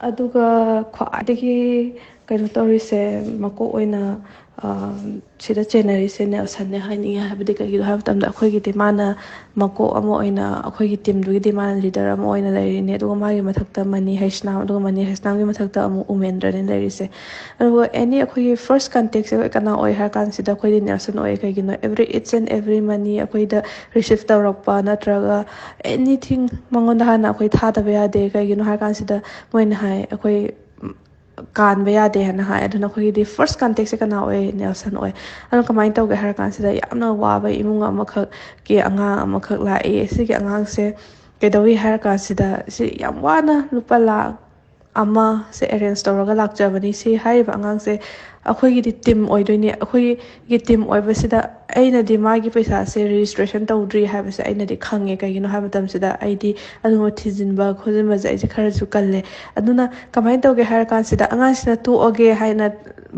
ꯑꯗꯨꯒ ꯈ꯭ꯋꯥꯏꯗꯒꯤ ꯀꯩꯅꯣ ꯇꯧꯔꯤꯁꯦ ꯃꯀꯣꯛ ꯑꯣꯏꯅ ꯁꯤꯗ ꯆꯦꯟꯅꯔꯤꯁꯦ ꯅꯦꯜꯁꯟꯅꯦ ꯍꯥꯏꯅꯤꯡꯉꯦ ꯍꯥꯏꯕꯗꯤ ꯀꯩꯒꯤꯅꯣ ꯍꯥꯏꯕ ꯃꯇꯝꯗ ꯑꯩꯈꯣꯏꯒꯤꯗꯤ ꯃꯥꯅ ꯃꯀꯣꯛ ꯑꯃ ꯑꯣꯏꯅ ꯑꯩꯈꯣꯏꯒꯤ ꯇꯤꯝꯗꯨꯒꯤꯗꯤ ꯃꯥꯅ ꯂꯤꯗꯔ ꯑꯃ ꯑꯣꯏꯅ ꯂꯩꯔꯤꯅꯤ ꯑꯗꯨꯒ ꯃꯥꯒꯤ ꯃꯊꯛꯇ ꯃꯅꯤ ꯍꯩꯁꯅꯥꯝ ꯑꯗꯨꯒ ꯃꯅꯤ ꯍꯩꯁꯅꯥꯝꯒꯤ ꯃꯊꯛꯇ ꯑꯃꯨꯛ ꯎꯃꯦꯟꯗ꯭ꯔꯅꯤ ꯂꯩꯔꯤꯁꯦ ꯑꯗꯨꯒ ꯑꯦꯅꯤ ꯑꯩꯈꯣꯏꯒꯤ ꯐꯥꯔꯁט ꯀꯟꯇꯦꯛꯁꯦ ꯀꯅꯥ ꯑꯣꯏ ꯍꯥꯏꯔ ꯀꯥꯟꯁꯤꯗ ꯑꯩꯈꯣꯏꯗꯤ ꯅꯦꯜꯁꯟ ꯑꯣꯏ ꯀꯩꯒꯤꯅꯣ ꯏꯠꯁ ꯑꯦꯟ ꯑꯦꯕ꯭ꯔꯤ ꯃꯅꯤ ꯑꯩꯈꯣꯏꯗ ꯔꯤꯁꯤꯞ ꯇꯧꯔꯛꯄ ꯅꯠꯇ꯭ꯔꯒ ꯑꯦꯅꯤꯊꯤꯡ ꯃꯉꯣꯟꯗ ꯍꯥꯟꯅ ꯑꯩꯈꯣꯏ ꯊꯥꯗꯕ ꯌꯥꯗꯦ ꯀꯩꯒꯤꯅꯣ ꯍꯥꯏꯔ ꯀꯥꯟꯁꯤꯗ ꯃꯣꯏꯅ ꯍꯥꯏ ꯑꯩꯈꯣꯏ ꯀꯥꯟꯕ ꯌꯥꯗꯦ ꯍꯥꯏꯅ ꯍꯥꯏ ꯑꯗꯨꯅ ꯑꯩꯈꯣꯏꯒꯤꯗꯤ ꯐꯥꯔꯁט ꯀꯟꯇꯦꯛꯁꯦ ꯀꯅꯥ ꯑꯣꯏ ꯅꯦꯜꯁꯟ ꯑꯣꯏ ꯑꯗꯣ ꯀꯃꯥꯏꯅ ꯇꯧꯒꯦ ꯍꯥꯏꯔ ꯀꯥꯟꯁꯤꯗ ꯌꯥꯝꯅ ꯋꯥꯕ ꯏꯃꯨꯡ ꯑꯃꯈꯛꯀꯤ ꯑꯉꯥꯡ ꯑꯃꯈꯛ ꯂꯥꯛꯏ ꯁꯤꯒꯤ ꯑꯉꯥꯡꯁꯦ ꯀꯩꯗꯧꯏ ꯍꯥꯏꯔ ꯀꯥꯟꯁꯤꯗ ꯁꯤ ꯌꯥꯝ ꯋꯥꯅ ꯂꯨꯄꯥ ꯂꯥꯈ ꯑꯃꯁꯦ ꯑꯦꯔꯦꯟꯖ ꯇꯧꯔꯒ ꯂꯥꯛꯆꯕꯅꯤ ꯁꯤ ꯍꯥꯏꯔꯤꯕ ꯑꯉꯥꯡꯁꯦ ꯑꯩꯈꯣꯏꯒꯤꯗꯤ ꯇꯤꯝ ꯑꯣꯏꯗꯣꯏꯅꯤ ꯑꯩꯈꯣꯏꯒꯤ ꯇꯤꯝ ꯑꯣꯏꯕꯁꯤꯗ ꯑꯩꯅꯗꯤ ꯃꯥꯒꯤ ꯄꯩꯁꯥꯁꯦ ꯔꯦꯖꯤꯁꯇ꯭ꯔꯦꯁꯟ ꯇꯧꯗ꯭ꯔꯤ ꯍꯥꯏꯕꯁꯦ ꯑꯩꯅꯗꯤ ꯈꯪꯉꯦ ꯀꯩꯒꯤꯅꯣ ꯍꯥꯏꯕ ꯃꯇꯝꯁꯤꯗ ꯑꯩꯗꯤ ꯑꯗꯨꯒꯨꯝꯕ ꯊꯤꯖꯤꯟꯕ ꯈꯣꯠꯆꯤꯟꯕꯁꯦ ꯑꯩꯁꯦ ꯈꯔꯁꯨ ꯀꯜꯂꯦ ꯑꯗꯨꯅ ꯀꯃꯥꯏꯅ ꯇꯧꯒꯦ ꯍꯥꯏꯔ ꯀꯥꯟꯁꯤꯗ ꯑꯉꯥꯡꯁꯤꯅ ꯇꯣꯛꯑꯒꯦ ꯍꯥꯏꯅ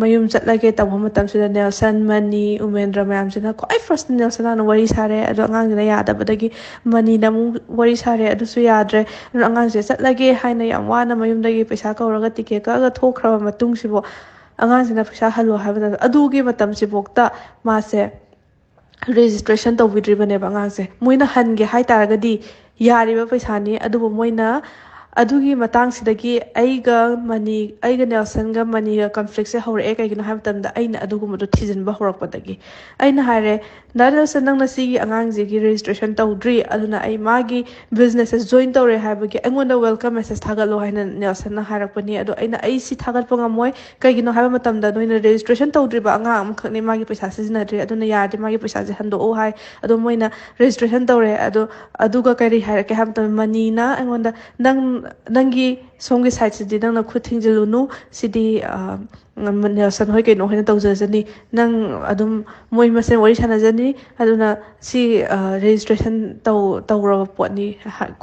ꯃꯌꯨꯝ ꯆꯠꯂꯒꯦ ꯇꯧꯕ ꯃꯇꯝꯁꯤꯗ ꯅꯦꯜꯁꯟ ꯃꯅꯤ ꯎꯃꯦꯟꯗ꯭ꯔ ꯃꯌꯥꯝꯁꯤꯅ ꯈ꯭ꯋꯥꯏ ꯐꯥꯔꯁ ꯅꯦꯜꯁꯟ ꯍꯥꯟꯅ ꯋꯥꯔꯤ ꯁꯥꯔꯦ ꯑꯗꯣ ꯑꯉꯥꯡꯁꯤꯅ ꯌꯥꯗꯕꯗꯒꯤ ꯃꯅꯤꯅ ꯑꯃꯨꯛ ꯋꯥꯔꯤ ꯁꯥꯔꯦ ꯑꯗꯨꯁꯨ ꯌꯥꯗ꯭ꯔꯦ ꯑꯗꯨꯅ ꯑꯉꯥꯡꯁꯦ ꯆꯠꯂꯒꯦ ꯍꯥꯏꯅ ꯌꯥꯝ ꯋꯥꯅ ꯃꯌꯨꯝꯗꯒꯤ ꯄꯩꯁా ꯀꯧꯔꯒ ꯇꯤꯀꯦꯠ ꯀꯛꯑꯒ ꯊꯣꯛꯈ꯭ꯔꯕ ꯃꯇꯨꯡꯁꯤꯕꯨ ꯑꯉꯥꯡꯁꯤꯅ ꯄꯩꯁꯥ ꯍꯜꯂꯣ ꯍꯥꯏꯕ ꯃꯇꯝꯗ ꯑꯗꯨꯒꯤ ꯃꯇꯝꯁꯤꯐꯥꯎꯗ ꯃꯥꯁꯦ ꯔꯦꯖꯤꯁꯇ꯭ꯔꯦꯁꯟ ꯇꯧꯕꯤꯗ꯭ꯔꯤꯕꯅꯦꯕ ꯑꯉꯥꯡꯁꯦ ꯃꯣꯏꯅ ꯍꯟꯒꯦ ꯍꯥꯏꯇꯥꯔꯒꯗꯤ ꯌꯥꯔꯤꯕ ꯄꯩꯁꯥꯅꯤ ꯑꯗꯨꯕꯨ ꯃꯣꯏꯅ ꯑꯗꯨꯒꯤ ꯃꯇꯥꯡꯁꯤꯗꯒꯤ ꯑꯩꯒ ꯅꯦꯜꯁꯟꯒ ꯃꯅꯤꯒ ꯀꯟꯐ꯭ꯂꯤꯛꯁꯦ ꯍꯧꯔꯛꯑꯦ ꯀꯩꯒꯤꯅꯣ ꯍꯥꯏꯕ ꯃꯇꯝꯗ ꯑꯩꯅ ꯑꯗꯨꯒꯨꯝꯕꯗꯣ ꯊꯤꯖꯤꯟꯕ ꯍꯧꯔꯛꯄꯗꯒꯤ ꯑꯩꯅ ꯍꯥꯏꯔꯦ ꯗꯥ ꯅꯦꯜꯁꯟ ꯅꯪꯅ ꯁꯤꯒꯤ ꯑꯉꯥꯡꯁꯤꯒꯤ ꯔꯦꯖꯤꯁꯇ꯭ꯔꯦꯁꯟ ꯇꯧꯗ꯭ꯔꯤ ꯑꯗꯨꯅ ꯑꯩ ꯃꯥꯒꯤ ꯕꯤꯖꯤꯅꯦꯁꯁꯦ ꯖꯣꯏꯟ ꯇꯧꯔꯦ ꯍꯥꯏꯕꯒꯤ ꯑꯩꯉꯣꯟꯗ ꯋꯦꯜꯀꯝ ꯃꯦꯁꯦꯁ ꯊꯥꯒꯠꯂꯣ ꯍꯥꯏꯅ ꯅꯦꯜꯁꯟꯅ ꯍꯥꯏꯔꯛꯄꯅꯤ ꯑꯗꯣ ꯑꯩ ꯁꯤ ꯊꯥꯒꯠꯄ ꯉꯝꯃꯣꯏ ꯀꯩꯒꯤꯅꯣ ꯍꯥꯏꯕ ꯃꯇꯝꯗ ꯅꯣꯏꯅ ꯔꯦꯖꯤꯁꯇ꯭ꯔꯦꯁꯟ ꯇꯧꯗ꯭ꯔꯤꯕ ꯑꯉꯥꯡ ꯑꯃꯈꯛꯅꯤ ꯃꯥꯒꯤ ꯄꯩꯁꯥ ꯁꯤꯖꯤꯟꯅꯗ꯭ꯔꯤ ꯑꯗꯨꯅ ꯌꯥꯔꯗꯤ ꯃꯥꯒꯤ ꯄꯩꯁꯥꯁꯦ ꯍꯟꯗꯣꯛꯑꯣ ꯍꯥꯏ ꯑꯗꯣ ꯃꯣꯏꯅ ꯔꯦꯖꯤꯁꯇ꯭ꯔꯦꯁꯟ ꯇꯧꯔꯦ ꯑꯗꯨꯒ ꯀꯔꯤ ꯍꯥꯏꯔꯛꯀꯦ ꯍꯥꯏꯕ ꯃꯇꯝꯗ ꯃꯅꯤꯅ ꯑꯩꯉꯣꯟꯗ ꯅꯪꯒꯤ ꯁꯣꯝꯒꯤ ꯁꯥꯏꯠꯁꯤꯗꯤ ꯅꯪꯅ ꯈꯨꯠ ꯊꯤꯡꯖꯤꯜꯂꯨꯅꯨ ꯁꯤꯗꯤ ꯅꯦꯜꯁꯟ ꯍꯣꯏ ꯀꯩꯅꯣ ꯍꯣꯏꯅ ꯇꯧꯖꯖꯅꯤ ꯅꯪ ꯑꯗꯨꯝ ꯃꯣꯏ ꯃꯁꯦꯟ ꯋꯥꯔꯤ ꯁꯥꯟꯅꯖꯅꯤ ꯑꯗꯨꯅ ꯁꯤ ꯔꯦꯖꯤꯁꯇ꯭ꯔꯦꯁꯟ ꯇꯧꯔꯕ ꯄꯣꯠꯅꯤ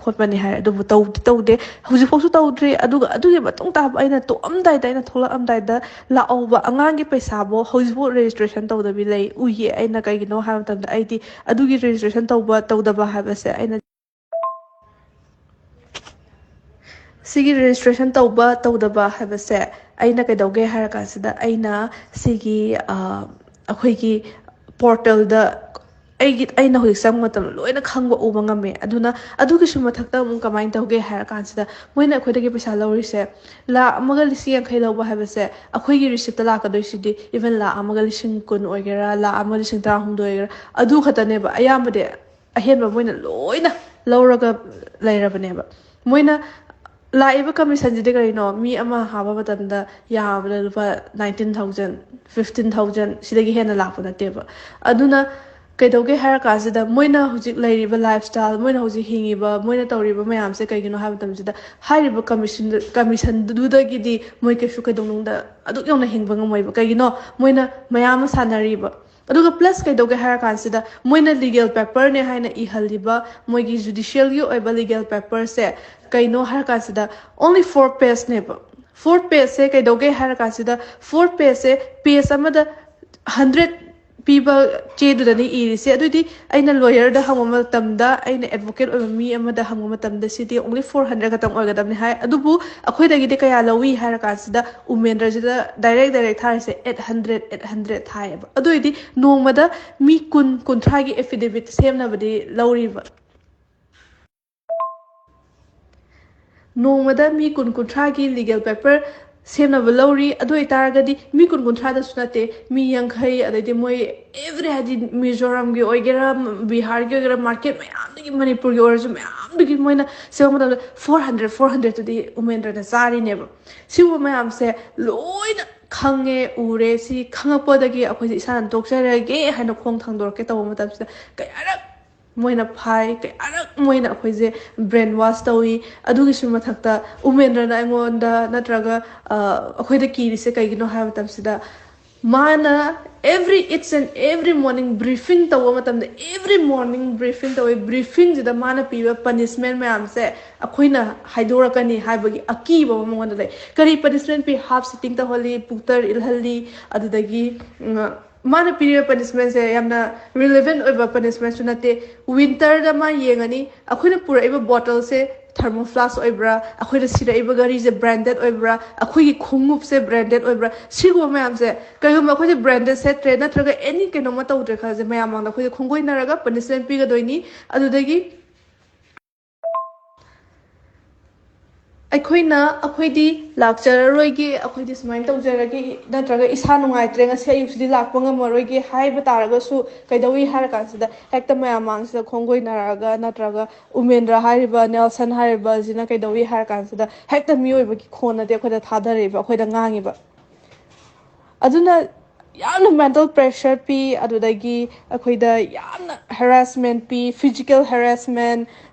ꯈꯣꯠꯄꯅꯤ ꯍꯥꯏ ꯑꯗꯨꯕꯨ ꯇꯧꯗꯦ ꯍꯧꯖꯤꯛꯐꯥꯎꯁꯨ ꯇꯧꯗ꯭ꯔꯤ ꯑꯗꯨꯒ ꯑꯗꯨꯒꯤ ꯃꯇꯨꯡ ꯇꯥꯕ ꯑꯩꯅ ꯇꯣꯛꯑꯝꯗꯥꯏꯗ ꯑꯩꯅ ꯊꯣꯛꯂꯛꯑꯝꯗꯥꯏꯗ ꯂꯥꯛꯍꯧꯕ ꯑꯉꯥꯡꯒꯤ ꯄꯩꯁꯥꯕꯨ ꯍꯧꯖꯤꯛꯐꯥꯎ ꯔꯦꯖꯤꯁꯇ꯭ꯔꯦꯁꯟ ꯇꯧꯗꯕꯤ ꯂꯩ ꯎꯏꯌꯦ ꯑꯩꯅ ꯀꯩꯒꯤꯅꯣ ꯍꯥꯏꯕ ꯃꯇꯝꯗ ꯑꯩꯗꯤ ꯑꯗꯨꯒꯤ ꯔꯦꯖꯤꯁꯇ꯭ꯔꯦꯁꯟ ꯇꯧꯗꯕ ꯍꯥꯏꯕꯁꯦ ꯑꯩꯅ ꯁꯤꯒꯤ ꯔꯦꯖꯤꯁꯇ꯭ꯔꯦꯁꯟ ꯇꯧꯗꯕ ꯍꯥꯏꯕꯁꯦ ꯑꯩꯅ ꯀꯩꯗꯧꯒꯦ ꯍꯥꯏꯔ ꯀꯥꯟꯁꯤꯗ ꯑꯩꯅ ꯁꯤꯒꯤ ꯑꯩꯈꯣꯏꯒꯤ ꯄꯣꯔꯇꯦꯜꯗ ꯑꯩꯅ ꯍꯧꯖꯤꯛ ꯆꯪꯕ ꯃꯇꯝꯗ ꯂꯣꯏꯅ ꯈꯪꯕ ꯎꯕ ꯉꯝꯃꯦ ꯑꯗꯨꯅ ꯑꯗꯨꯒꯤꯁꯨ ꯃꯊꯛꯇ ꯑꯃꯨꯛ ꯀꯃꯥꯏꯅ ꯇꯧꯒꯦ ꯍꯥꯏꯔ ꯀꯥꯟꯁꯤꯗ ꯃꯣꯏꯅ ꯑꯩꯈꯣꯏꯗꯒꯤ ꯄꯩꯁꯥ ꯂꯧꯔꯤꯁꯦ $1,50,000 ꯂꯧꯕ ꯍꯥꯏꯕꯁꯦ ꯑꯩꯈꯣꯏꯒꯤ ꯔꯤꯁꯤꯞꯇꯂꯥꯛꯀꯗꯣꯏꯁꯤꯗꯤ ꯏꯚꯟ $1,10,000 ꯑꯣꯏꯒꯦꯔꯥ $1,13,000 ꯑꯣꯏꯒꯦꯔꯥ ꯑꯗꯨ ꯈꯛꯇꯅꯦꯕ ꯑꯌꯥꯝꯕꯗꯤ ꯑꯍꯦꯟꯕ ꯃꯣꯏꯅ ꯂꯣꯏꯅ ꯂꯧꯔꯒ ꯂꯩꯔꯕꯅꯦꯕ ꯃꯣꯏꯅ ꯂꯥꯛꯏꯕ ꯀꯃꯤꯁꯟꯁꯤꯗꯤ ꯀꯔꯤꯅꯣ ꯃꯤ ꯑꯃ ꯍꯥꯞꯄ ꯃꯇꯝꯗ ꯌꯥꯝꯕꯗ ꯂꯨꯄꯥ 19,000 15,000 ꯁꯤꯗꯒꯤ ꯍꯦꯟꯅ ꯂꯥꯛꯄ ꯅꯠꯇꯦꯕ ꯑꯗꯨꯅ ꯀꯩꯗꯧꯒꯦ ꯍꯥꯏꯔ ꯀꯥꯟꯁꯤꯗ ꯃꯣꯏꯅ ꯍꯧꯖꯤꯛ ꯂꯩꯔꯤꯕ ꯂꯥꯏꯐ ꯁ꯭ꯇꯥꯏꯜ ꯃꯣꯏꯅ ꯍꯧꯖꯤꯛ ꯍꯤꯡꯉꯤꯕ ꯃꯣꯏꯅ ꯇꯧꯔꯤꯕ ꯃꯌꯥꯝꯁꯦ ꯀꯩꯒꯤꯅꯣ ꯍꯥꯏꯕ ꯃꯇꯝꯁꯤꯗ ꯍꯥꯏꯔꯤꯕ ꯀꯃꯤꯁꯟꯗꯨꯗꯒꯤꯗꯤ ꯃꯣꯏ ꯀꯩꯁꯨ ꯀꯩꯗꯧꯅꯨꯡꯗ ꯑꯗꯨꯛ ꯌꯧꯅ ꯍꯤꯡꯕ ꯉꯝꯃꯣꯏꯕ ꯀꯩꯒꯤꯅꯣ ꯃꯣꯏꯅ ꯃꯌꯥꯝ ꯑꯃ ꯁꯥꯟꯅꯔꯤꯕ ꯑꯗꯨꯒ ꯄ꯭ꯂꯁ ꯀꯩꯗꯧꯒꯦ ꯍꯥꯏꯔ ꯀꯥꯟꯁꯤꯗ ꯃꯣꯏꯅ ꯂꯤꯒꯦꯜ ꯄꯦꯄꯔꯅꯦ ꯍꯥꯏꯅ ꯏꯍꯜꯂꯤꯕ ꯃꯣꯏꯒꯤ ꯖꯨꯗꯤꯁꯤꯌꯦꯜꯒꯤ ꯑꯣꯏꯕ ꯂꯤꯒꯦꯜ ꯄꯦꯄꯔꯁꯦ ꯀꯩꯅꯣ ꯍꯥꯏꯔ ꯀꯥꯟꯁꯤꯗ only 4 pageꯅꯦꯕ 4 pageꯁꯦ ꯀꯩꯗꯧꯒꯦ ꯍꯥꯏꯔ ꯀꯥꯟꯁꯤꯗ 4 pageꯁꯦ ꯄꯦꯖ ꯑꯃꯗ 100 ꯄꯤꯕ ꯆꯦꯗꯨꯗꯅꯤ ꯏꯔꯤꯁꯦ ꯑꯗꯨꯗꯤ ꯑꯩꯅ ꯂꯣꯌꯔꯗ ꯍꯪꯕ ꯃꯇꯝꯗ ꯑꯩꯅ ꯑꯦꯗꯚꯣꯀꯦꯠ ꯑꯣꯏꯕ ꯃꯤ ꯑꯃꯗ ꯍꯪꯕ ꯃꯇꯝꯗ ꯁꯤꯗꯤ only 400 ꯈꯛꯇꯪ ꯑꯣꯏꯒꯗꯕꯅꯤ ꯍꯥꯏ ꯑꯗꯨꯕꯨ ꯑꯩꯈꯣꯏꯗꯒꯤꯗꯤ ꯀꯌꯥ ꯂꯧꯏ ꯍꯥꯏꯔ ꯀꯥꯟꯁꯤꯗ ꯎꯃꯦꯟꯗ꯭ꯔꯁꯤꯗ ꯗꯥꯏꯔꯦꯛ ꯊꯥꯔꯤꯁꯦ 800 ꯊꯥꯏꯌꯦꯕ ꯑꯗꯨ ꯑꯣꯏꯗꯤ ꯅꯣꯡꯃꯗ ꯃꯤ 10-30ꯒꯤ ꯑꯦꯐꯤꯗꯦꯚꯤꯠ ꯁꯦꯝꯅꯕꯗꯤ ꯂꯧꯔꯤꯕ ꯅꯣꯡꯃꯗ ꯃꯤ 10-30ꯒꯤ ꯂꯤꯒꯦꯜ ꯄꯦꯄꯔ ꯁꯦꯝꯅꯕ ꯂꯧꯔꯤ ꯑꯗꯨ ꯑꯣꯏꯇꯥꯔꯒꯗꯤ ꯃꯤ 10-30ꯗꯁꯨ ꯅꯠꯇꯦ ꯃꯤ 50 ꯑꯗꯩꯗꯤ ꯃꯣꯏ ꯑꯦꯚ꯭ꯔꯤ ꯍꯥꯏꯗꯤ ꯃꯤꯖꯣꯔꯥꯝꯒꯤ ꯑꯣꯏꯒꯦꯔꯥ ꯕꯤꯍꯥꯔꯒꯤ ꯑꯣꯏꯒꯦꯔꯥ ꯃꯥꯔꯀꯦꯠ ꯃꯌꯥꯝꯗꯒꯤ ꯃꯅꯤꯄꯨꯔꯒꯤ ꯑꯣꯏꯔꯁꯨ ꯃꯌꯥꯝꯗꯒꯤ ꯃꯣꯏꯅ ꯁꯦꯝꯕ ꯃꯇꯝꯗ 400-400ꯇꯨꯗꯤ ꯎꯃꯦꯟꯗ꯭ꯔꯅ ꯆꯥꯔꯤꯅꯦꯕ ꯁꯤꯒꯨꯝꯕ ꯃꯌꯥꯝꯁꯦ ꯂꯣꯏꯅ ꯈꯪꯉꯦ ꯎꯔꯦ ꯁꯤ ꯈꯪꯉꯛꯄꯗꯒꯤ ꯑꯩꯈꯣꯏꯁꯦ ꯏꯁꯥꯅ ꯇꯣꯛꯆꯔꯒꯦ ꯍꯥꯏꯅ ꯈꯣꯡ ꯊꯥꯡꯗꯣꯔꯛꯀꯦ ꯇꯧꯕ ꯃꯇꯝꯁꯤꯗ ꯀꯌꯥꯔꯛ ꯃꯣꯏꯅ ꯐꯥꯏ ꯀꯌꯥꯔꯛ ꯃꯣꯏꯅ ꯑꯩꯈꯣꯏꯁꯦ ꯕ꯭ꯔꯦꯟ ꯋꯥꯁ ꯇꯧꯏ ꯑꯗꯨꯒꯤꯁꯨ ꯃꯊꯛꯇ ꯎꯃꯦꯟꯗ꯭ꯔꯅ ꯑꯩꯉꯣꯟꯗ ꯅꯠꯇ꯭ꯔꯒ ꯑꯩꯈꯣꯏꯗ ꯀꯤꯔꯤꯁꯦ ꯀꯩꯒꯤꯅꯣ ꯍꯥꯏꯕ ꯃꯇꯝꯁꯤꯗ ꯃꯥꯅ ꯏꯠꯁ ꯑꯦꯟ ꯑꯦꯚ꯭ꯔꯤ ꯃꯣꯔꯅꯤꯡ ꯕ꯭ꯔꯤꯐꯤꯡ ꯇꯧꯕ ꯃꯇꯝꯗ ꯑꯦꯚ꯭ꯔꯤ ꯃꯣꯔꯅꯤꯡ ꯕ꯭ꯔꯤꯐꯤꯡ ꯇꯧꯋꯤ ꯕ꯭ꯔꯤꯐꯤꯡꯁꯤꯗ ꯃꯥꯅ ꯄꯤꯕ ꯄꯅꯤꯁꯃꯦꯟ ꯃꯌꯥꯝꯁꯦ ꯑꯩꯈꯣꯏꯅ ꯍꯥꯏꯗꯣꯔꯛꯀꯅꯤ ꯍꯥꯏꯕꯒꯤ ꯑꯀꯤꯕ ꯑꯃ ꯃꯉꯣꯟꯗ ꯂꯩ ꯀꯔꯤ ꯄꯅꯤꯁꯃꯦꯟ ꯄꯤ ꯍꯥꯐ ꯁꯤꯇꯤꯡ ꯇꯧꯍꯜꯂꯤ ꯄꯨꯛꯇꯔ ꯏꯜꯍꯜꯂꯤ ꯑꯗꯨꯗꯒꯤ ꯃꯥꯅ ꯄꯤꯔꯤꯕ ꯄꯅꯤꯁꯃꯦꯟꯁꯦ ꯌꯥꯝꯅ ꯔꯤꯂꯦꯚꯦꯟ ꯑꯣꯏꯕ ꯄꯅꯤꯁꯃꯦꯟꯁꯨ ꯅꯠꯇꯦ ꯋꯤꯟꯇꯔꯗ ꯃꯥ ꯌꯦꯡꯉꯅꯤ ꯑꯩꯈꯣꯏꯅ ꯄꯨꯔꯛꯏꯕ ꯕꯣꯇꯜꯁꯦ ꯊꯔꯃꯣꯐ꯭ꯂꯥꯁ ꯑꯣꯏꯕ꯭ꯔꯥ ꯑꯩꯈꯣꯏꯗ ꯁꯤꯔꯛꯏꯕ ꯒꯥꯔꯤꯁꯦ ꯕ꯭ꯔꯥꯟꯗꯦꯗ ꯑꯣꯏꯕ꯭ꯔꯥ ꯑꯩꯈꯣꯏꯒꯤ ꯈꯣꯡꯎꯞꯁꯦ ꯕ꯭ꯔꯥꯟꯗꯦꯗ ꯑꯣꯏꯕ꯭ꯔꯥ ꯁꯤꯒꯨꯝꯕ ꯃꯌꯥꯝꯁꯦ ꯀꯩꯒꯨꯝꯕ ꯑꯩꯈꯣꯏꯁꯦ ꯕ꯭ꯔꯥꯟꯗꯦꯗ ꯁꯦꯠꯇ꯭ꯔꯦ ꯅꯠꯇ꯭ꯔꯒ ꯑꯦꯅꯤ ꯀꯩꯅꯣꯝꯃ ꯇꯧꯗ꯭ꯔꯦ ꯈꯜꯂꯁꯦ ꯃꯌꯥꯝ ꯃꯥꯡꯗ ꯑꯩꯈꯣꯏꯗ ꯈꯣꯡꯒꯣꯏꯅꯔꯒ ꯄꯅꯤꯁꯃꯦꯟ ꯄꯤꯒꯗꯣꯏꯅꯤ ꯑꯗꯨꯗꯒꯤ ꯑꯩꯈꯣꯏꯗꯤ ꯂꯥꯛꯆꯔꯔꯣꯏꯒꯦ ꯑꯩꯈꯣꯏꯗꯤ ꯁꯨꯃꯥꯏꯅ ꯇꯧꯖꯔꯒꯦ ꯅꯠꯇ꯭ꯔꯒ ꯏꯁꯥ ꯅꯨꯡꯉꯥꯏꯇ꯭ꯔꯦ ꯉꯁꯤ ꯑꯌꯨꯛꯁꯤꯗꯤ ꯂꯥꯛꯄ ꯉꯝꯃꯔꯣꯏꯒꯦ ꯍꯥꯏꯕ ꯇꯥꯔꯒꯁꯨ ꯀꯩꯗꯧꯏ ꯍꯥꯏꯔ ꯀꯥꯟꯁꯤꯗ ꯍꯦꯛꯇ ꯃꯌꯥꯝ ꯃꯥꯡꯁꯤꯗ ꯈꯣꯡꯒꯣꯏꯅꯔꯛꯑꯒ ꯅꯠꯇ꯭ꯔꯒ ꯎꯃꯦꯟꯗ꯭ꯔ ꯍꯥꯏꯔꯤꯕ ꯅꯦꯜꯁꯟ ꯍꯥꯏꯔꯤꯕꯁꯤꯅ ꯀꯩꯗꯧꯏ ꯍꯥꯏꯔ ꯀꯥꯟꯁꯤꯗ ꯍꯦꯛꯇ ꯃꯤꯑꯣꯏꯕꯒꯤ ꯈꯣꯟꯅꯗꯤ ꯑꯩꯈꯣꯏꯗ ꯊꯥꯗꯔꯛꯏꯕ ꯑꯩꯈꯣꯏꯗ ꯉꯥꯡꯉꯤꯕ ꯑꯗꯨꯅ ꯌꯥꯝꯅ ꯃꯦꯟꯇꯦꯜ ꯄ꯭ꯔꯦꯁꯔ ꯄꯤ ꯑꯗꯨꯗꯒꯤ ꯑꯩꯈꯣꯏꯗ ꯌꯥꯝꯅ ꯍꯦꯔꯥꯁꯃꯦꯟ ꯄꯤ ꯐꯤꯖꯤꯀꯦꯜ ꯍꯦꯔꯥꯁꯃꯦꯟ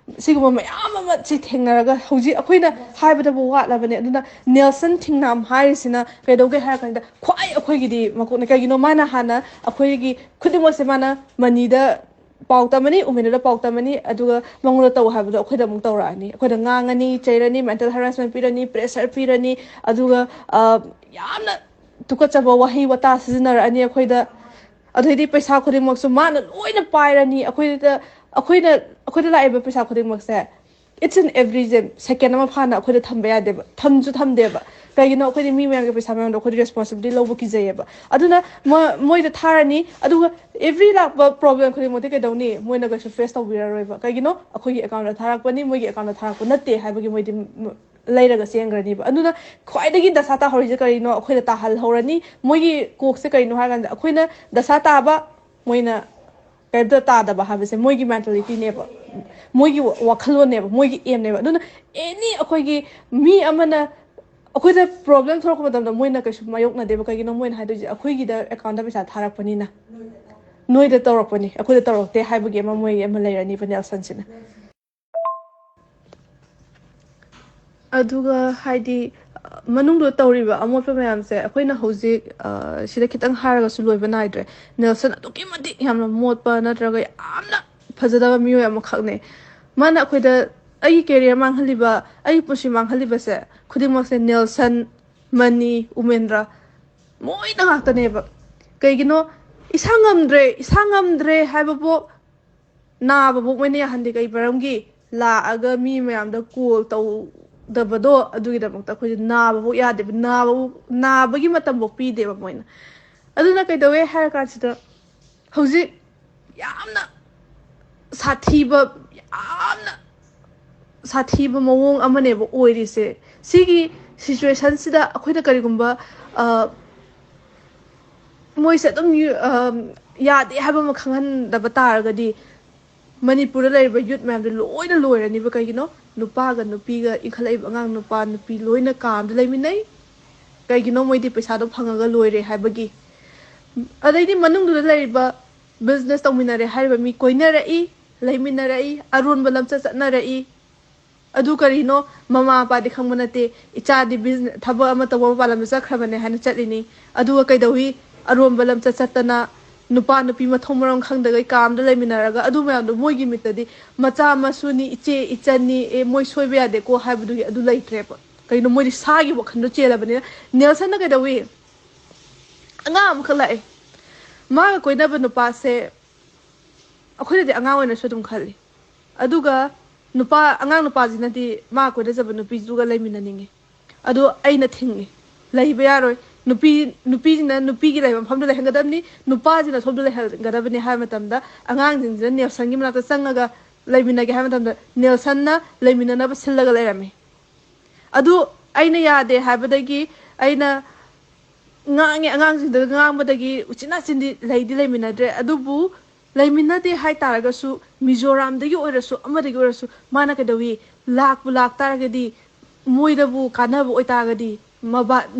ꯁꯤꯒꯨꯝꯕ ꯃꯌꯥꯝ ꯑꯃ ꯁꯤ ꯊꯦꯡꯅꯔꯒ ꯍꯧꯖꯤꯛ ꯑꯩꯈꯣꯏꯅ ꯍꯥꯏꯕꯗꯕꯨ ꯋꯥꯠꯂꯕꯅꯦ ꯑꯗꯨꯅ ꯅꯦꯜꯁꯟ ꯊꯤꯡꯅꯥꯝ ꯍꯥꯏꯔꯤꯁꯤꯅ ꯀꯩꯗꯧꯒꯦ ꯍꯥꯏꯔ ꯀꯥꯟꯗ ꯈ꯭ꯋꯥꯏ ꯑꯩꯈꯣꯏꯒꯤꯗꯤ ꯃꯀꯣꯛꯅꯦ ꯀꯩꯒꯤꯅꯣ ꯃꯥꯅ ꯍꯥꯟꯅ ꯑꯩꯈꯣꯏꯒꯤ ꯈꯨꯗꯤꯡꯃꯛꯁꯦ ꯃꯥꯅ ꯃꯅꯤꯗ ꯄꯥꯎ ꯇꯝꯃꯅꯤ ꯎꯃꯦꯟꯗꯨꯗ ꯄꯥꯎ ꯇꯝꯃꯅꯤ ꯑꯗꯨꯒ ꯃꯉꯣꯟꯗ ꯇꯧ ꯍꯥꯏꯕꯗꯣ ꯑꯩꯈꯣꯏꯗ ꯑꯃꯨꯛ ꯇꯧꯔꯛꯑꯅꯤ ꯑꯩꯈꯣꯏꯗ ꯉꯥꯡꯉꯅꯤ ꯆꯩꯔꯅꯤ ꯃꯦꯟꯇꯦꯜ ꯍꯦꯔꯥꯁꯃꯦꯟ ꯄꯤꯔꯅꯤ ꯄ꯭ꯔꯦꯁꯔ ꯄꯤꯔꯅꯤ ꯑꯗꯨꯒ ꯌꯥꯝꯅ ꯇꯨꯀꯠꯆꯕ ꯋꯥꯍꯩ ꯋꯥꯇꯥ ꯁꯤꯖꯤꯟꯅꯔꯛꯑꯅꯤ ꯑꯩꯈꯣꯏꯗ ꯑꯗꯩꯗꯤ ꯄꯩꯁꯥ ꯈꯨꯗꯤꯡꯃꯛꯁꯨ ꯃꯥꯅ ꯂꯣꯏꯅ ꯄꯥꯏꯔꯅꯤ ꯑꯩꯈꯣꯏꯗ ꯂꯥꯛꯏꯕ ꯄꯩꯁꯥ ꯈꯨꯗꯤꯡꯃꯛꯁꯦ ꯏꯠꯁ ꯑꯦꯟ ꯑꯦꯕ꯭ꯔꯤꯁꯦ ꯁꯦꯀꯦꯟ ꯑꯃ ꯐꯥꯅ ꯑꯩꯈꯣꯏꯗ ꯊꯝꯕ ꯌꯥꯗꯦꯕ ꯊꯝꯁꯨ ꯊꯝꯗꯦꯕ ꯀꯩꯒꯤꯅꯣ ꯑꯩꯈꯣꯏꯗꯤ ꯃꯤ ꯃꯌꯥꯝꯒꯤ ꯄꯩꯁꯥ ꯃꯌꯥꯝꯗꯣ ꯑꯩꯈꯣꯏꯗꯤ ꯔꯦꯁꯄꯣꯟꯁꯤꯕꯤꯂꯤꯇꯤ ꯂꯧꯕ ꯀꯤꯖꯩꯌꯦꯕ ꯑꯗꯨꯅ ꯃꯣꯏꯗ ꯊꯥꯔꯅꯤ ꯑꯗꯨꯒ ꯑꯦꯕ꯭ꯔꯤ ꯂꯥꯛꯄ ꯄ꯭ꯔꯣꯕ꯭ꯂꯦꯝ ꯈꯨꯗꯤꯡꯃꯛꯇꯤ ꯀꯩꯗꯧꯅꯤ ꯃꯣꯏꯅ ꯀꯩꯁꯨ ꯐꯦꯁ ꯇꯧꯕꯤꯔꯔꯣꯏꯕ ꯀꯩꯒꯤꯅꯣ ꯑꯩꯈꯣꯏꯒꯤ ꯑꯦꯀꯥꯎꯟꯗ ꯊꯥꯔꯛꯄꯅꯤ ꯃꯣꯏꯒꯤ ꯑꯦꯀꯥꯎꯟꯗ ꯊꯥꯔꯛꯄ ꯅꯠꯇꯦ ꯍꯥꯏꯕꯒꯤ ꯃꯣꯏꯗꯤ ꯂꯩꯔꯒ ꯆꯦꯟꯈ꯭ꯔꯅꯤꯕ ꯑꯗꯨꯅ ꯈ꯭ꯋꯥꯏꯗꯒꯤ ꯗꯁꯥ ꯇꯥꯍꯧꯔꯤꯁꯦ ꯀꯔꯤꯅꯣ ꯑꯩꯈꯣꯏꯗ ꯇꯥꯍꯜꯍꯧꯔꯅꯤ ꯃꯣꯏꯒꯤ ꯀꯣꯛꯁꯦ ꯀꯔꯤꯅꯣ ꯍꯥꯏꯔ ꯀꯥꯟꯗ ꯑꯩꯈꯣꯏꯅ ꯗꯁꯥ ꯇꯥꯕ ꯃꯣꯏꯅ ꯀꯩꯝꯇ ꯇꯥꯗꯕ ꯍꯥꯏꯕꯁꯦ ꯃꯣꯏꯒꯤ ꯃꯦꯟꯇꯥꯂꯤꯇꯤꯅꯦꯕ ꯃꯣꯏꯒꯤ ꯋꯥꯈꯜꯂꯣꯟꯅꯦꯕ ꯃꯣꯏꯒꯤ ꯑꯦꯝꯅꯦꯕ ꯑꯗꯨꯅ ꯑꯦꯅꯤ ꯑꯩꯈꯣꯏꯒꯤ ꯃꯤ ꯑꯃꯅ ꯑꯩꯈꯣꯏꯗ ꯄ꯭ꯔꯣꯕ꯭ꯂꯦꯝ ꯊꯣꯛꯂꯛꯄ ꯃꯇꯝꯗ ꯃꯣꯏꯅ ꯀꯩꯁꯨ ꯃꯥꯌꯣꯛꯅꯗꯦꯕ ꯀꯩꯒꯤꯅꯣ ꯃꯣꯏꯅ ꯍꯥꯏꯗꯣꯏꯁꯦ ꯑꯩꯈꯣꯏꯒꯤꯗ ꯑꯦꯀꯥꯎꯟꯗ ꯄꯩꯁꯥ ꯊꯥꯔꯛꯄꯅꯤꯅ ꯅꯣꯏꯗ ꯇꯧꯔꯛꯄꯅꯤ ꯑꯩꯈꯣꯏꯗ ꯇꯧꯔꯛꯇꯦ ꯍꯥꯏꯕꯒꯤ ꯑꯃ ꯃꯣꯏ ꯑꯃ ꯂꯩꯔꯅꯤꯕ ꯅꯦꯜꯁꯟꯁꯤꯅ ꯑꯗꯨꯒ ꯍꯥꯏꯗꯤ ꯃꯅꯨꯡꯗ ꯇꯧꯔꯤꯕ ꯑꯃꯣꯠꯄ ꯃꯌꯥꯝꯁꯦ ꯑꯩꯈꯣꯏꯅ ꯍꯧꯖꯤꯛ ꯁꯤꯗ ꯈꯤꯇꯪ ꯍꯥꯏꯔꯒꯁꯨ ꯂꯣꯏꯕ ꯅꯥꯏꯗ꯭ꯔꯦ ꯅꯦꯜꯁꯟ ꯑꯗꯨꯛꯀꯤ ꯃꯇꯤꯛ ꯌꯥꯝꯅ ꯃꯣꯠꯄ ꯅꯠꯇ꯭ꯔꯒ ꯌꯥꯝꯅ ꯐꯖꯗꯕ ꯃꯤꯑꯣꯏ ꯑꯃꯈꯛꯅꯦ ꯃꯥꯅ ꯑꯩꯈꯣꯏꯗ ꯑꯩꯒꯤ ꯀꯦꯔꯤꯌꯔ ꯃꯥꯡꯍꯜꯂꯤꯕ ꯑꯩꯒꯤ ꯄꯨꯟꯁꯤ ꯃꯥꯡꯍꯜꯂꯤꯕꯁꯦ ꯈꯨꯗꯤꯡꯃꯛꯁꯦ ꯅꯦꯜꯁꯟ ꯃꯅꯤ ꯎꯃꯦꯟꯗ꯭ꯔ ꯃꯣꯏꯅ ꯉꯥꯛꯇꯅꯦꯕ ꯀꯩꯒꯤꯅꯣ ꯏꯁꯥ ꯉꯝꯗ꯭ꯔꯦ ꯍꯥꯏꯕꯕꯨ ꯅꯥꯕꯕꯨ ꯃꯣꯏꯅ ꯌꯥꯍꯟꯗꯦ ꯀꯩ ꯃꯔꯝꯒꯤ ꯂꯥꯛꯑꯒ ꯃꯤ ꯃꯌꯥꯝꯗ ꯀꯣꯜ ꯇꯧꯗꯕꯗꯣ ꯑꯗꯨꯒꯤꯗꯃꯛꯇ ꯑꯩꯈꯣꯏꯁꯦ ꯅꯥꯕꯐꯥꯎ ꯌꯥꯗꯦꯕ ꯅꯥꯕꯒꯤ ꯃꯇꯝꯐꯥꯎ ꯄꯤꯗꯦꯕ ꯃꯣꯏꯅ ꯑꯗꯨꯅ ꯀꯩꯗꯧꯋꯦ ꯍꯥꯏꯔ ꯀꯥꯟꯁꯤꯗ ꯍꯧꯖꯤꯛ ꯌꯥꯝꯅ ꯁꯥꯊꯤꯕ ꯃꯑꯣꯡ ꯑꯃꯅꯦꯕ ꯑꯣꯏꯔꯤꯁꯦ ꯁꯤꯒꯤ ꯁꯤꯆꯨꯋꯦꯁꯟꯁꯤꯗ ꯑꯩꯈꯣꯏꯅ ꯀꯔꯤꯒꯨꯝꯕ ꯃꯣꯏꯁꯦ ꯑꯗꯨꯝ ꯌꯥꯗꯦ ꯍꯥꯏꯕ ꯑꯃ ꯈꯪꯍꯟꯗꯕ ꯇꯥꯔꯒꯗꯤ ꯃꯅꯤꯄꯨꯔꯗ ꯂꯩꯔꯤꯕ ꯌꯨꯠ ꯃꯌꯥꯝꯗꯣ ꯂꯣꯏꯅ ꯂꯣꯏꯔꯅꯤꯕ ꯀꯩꯒꯤꯅꯣ ꯅꯨꯄꯥꯒ ꯅꯨꯄꯤꯒ ꯏꯟꯈꯠꯂꯛꯏꯕ ꯑꯉꯥꯡ ꯅꯨꯄꯥ ꯅꯨꯄꯤ ꯂꯣꯏꯅ ꯀꯥꯝꯗ ꯂꯩꯃꯤꯟꯅꯩ ꯀꯩꯒꯤꯅꯣ ꯃꯣꯏꯗꯤ ꯄꯩꯁꯥꯗꯣ ꯐꯪꯉꯒ ꯂꯣꯏꯔꯦ ꯍꯥꯏꯕꯒꯤ ꯑꯗꯩꯗꯤ ꯃꯅꯨꯡꯗꯨꯗ ꯂꯩꯔꯤꯕ ꯕꯤꯖꯤꯅꯦꯁ ꯇꯧꯃꯤꯟꯅꯔꯦ ꯍꯥꯏꯔꯤꯕ ꯃꯤ ꯀꯣꯏꯅꯔꯛꯏ ꯂꯩꯃꯤꯟꯅꯔꯛꯏ ꯑꯔꯣꯟꯕ ꯂꯝꯆꯠ ꯆꯠꯅꯔꯛꯏ ꯑꯗꯨ ꯀꯔꯤꯅꯣ ꯃꯃꯥ ꯃꯄꯥꯗꯤ ꯈꯪꯕ ꯅꯠꯇꯦ ꯏꯆꯥꯗꯤ ꯊꯕꯛ ꯑꯃ ꯇꯧꯕ ꯃꯄꯥꯟ ꯂꯝꯗ ꯆꯠꯈ꯭ꯔꯕꯅꯦ ꯍꯥꯏꯅ ꯆꯠꯂꯤꯅꯤ ꯑꯗꯨꯒ ꯀꯩꯗꯧꯋꯤ ꯑꯔꯣꯟꯕ ꯂꯝꯆꯠ ꯆꯠꯇꯅ ꯅꯨꯄꯥ ꯅꯨꯄꯤ ꯃꯊꯣꯡ ꯃꯔꯝ ꯈꯪꯗꯒꯩ ꯀꯥꯝꯗ ꯂꯩꯃꯤꯟꯅꯔꯒ ꯑꯗꯨ ꯃꯌꯥꯝꯗꯣ ꯃꯣꯏꯒꯤ ꯃꯤꯠꯇꯗꯤ ꯃꯆꯥ ꯃꯁꯨꯅꯤ ꯏꯆꯦ ꯏꯆꯟꯅꯤ ꯃꯣꯏ ꯁꯣꯏꯕ ꯌꯥꯗꯦꯀꯣ ꯍꯥꯏꯕꯗꯨꯒꯤ ꯑꯗꯨ ꯂꯩꯇ꯭ꯔꯦꯕ ꯀꯩꯅꯣ ꯃꯣꯏꯗꯤ ꯁꯥꯒꯤ ꯋꯥꯈꯟꯗꯣ ꯆꯦꯜꯂꯕꯅꯤꯅ ꯅꯦꯜꯁꯟꯅ ꯀꯩꯗꯧꯋꯤ ꯑꯉꯥꯡ ꯑꯃꯈꯛ ꯂꯥꯛꯑꯦ ꯃꯥꯒ ꯀꯣꯏꯅꯕ ꯅꯨꯄꯥꯁꯦ ꯑꯩꯈꯣꯏꯅꯗꯤ ꯑꯉꯥꯡ ꯑꯣꯏꯅꯁꯨ ꯑꯗꯨꯝ ꯈꯜꯂꯤ ꯑꯗꯨꯒ ꯑꯉꯥꯡ ꯅꯨꯄꯥꯁꯤꯅꯗꯤ ꯃꯥ ꯀꯣꯏꯅꯖꯕ ꯅꯨꯄꯤꯗꯨꯒ ꯂꯩꯃꯤꯟꯅꯅꯤꯡꯉꯤ ꯑꯗꯣ ꯑꯩꯅ ꯊꯤꯡꯉꯤ ꯂꯩꯕ ꯌꯥꯔꯣꯏ ꯅꯨꯄꯤꯁꯤꯅ ꯅꯨꯄꯤꯒꯤ ꯂꯩꯕ ꯃꯐꯝꯗ ꯂꯩꯍꯟꯒꯗꯕꯅꯤ ꯅꯨꯄꯥꯁꯤꯅ ꯁꯣꯝꯗ ꯂꯩꯍꯟꯒꯗꯕꯅꯤ ꯍꯥꯏꯕ ꯃꯇꯝꯗ ꯑꯉꯥꯡꯁꯤꯡꯁꯤꯅ ꯅꯦꯜꯁꯟꯒꯤ ꯃꯅꯥꯛꯇ ꯆꯪꯉꯒ ꯂꯩꯃꯤꯟꯅꯒꯦ ꯍꯥꯏꯕ ꯃꯇꯝꯗ ꯅꯦꯜꯁꯟꯅ ꯂꯩꯃꯤꯟꯅꯅꯕ ꯁꯤꯜꯂꯒ ꯂꯩꯔꯝꯃꯤ ꯑꯗꯨ ꯑꯩꯅ ꯌꯥꯗꯦ ꯍꯥꯏꯕꯗꯒꯤ ꯑꯩꯅ ꯉꯥꯡꯉꯦ ꯑꯉꯥꯡꯁꯤꯡꯗ ꯉꯥꯡꯕꯗꯒꯤ ꯎꯆꯤꯟ ꯅꯥꯆꯤꯟꯗꯤ ꯂꯩꯗꯤ ꯂꯩꯃꯤꯟꯅꯗ꯭ꯔꯦ ꯑꯗꯨꯕꯨ ꯂꯩꯃꯤꯟꯅꯗꯦ ꯍꯥꯏꯇꯥꯔꯒꯁꯨ ꯃꯤꯖꯣꯔꯥꯝꯗꯒꯤ ꯑꯣꯏꯔꯁꯨ ꯑꯃꯗꯒꯤ ꯑꯣꯏꯔꯁꯨ ꯃꯥꯅ ꯀꯩꯗꯧꯋꯤ ꯂꯥꯛꯄꯨ ꯂꯥꯛꯇꯥꯔꯒꯗꯤ ꯃꯣꯏꯗꯕꯨ ꯀꯥꯟꯅꯕ ꯑꯣꯏꯇꯥꯔꯒꯗꯤ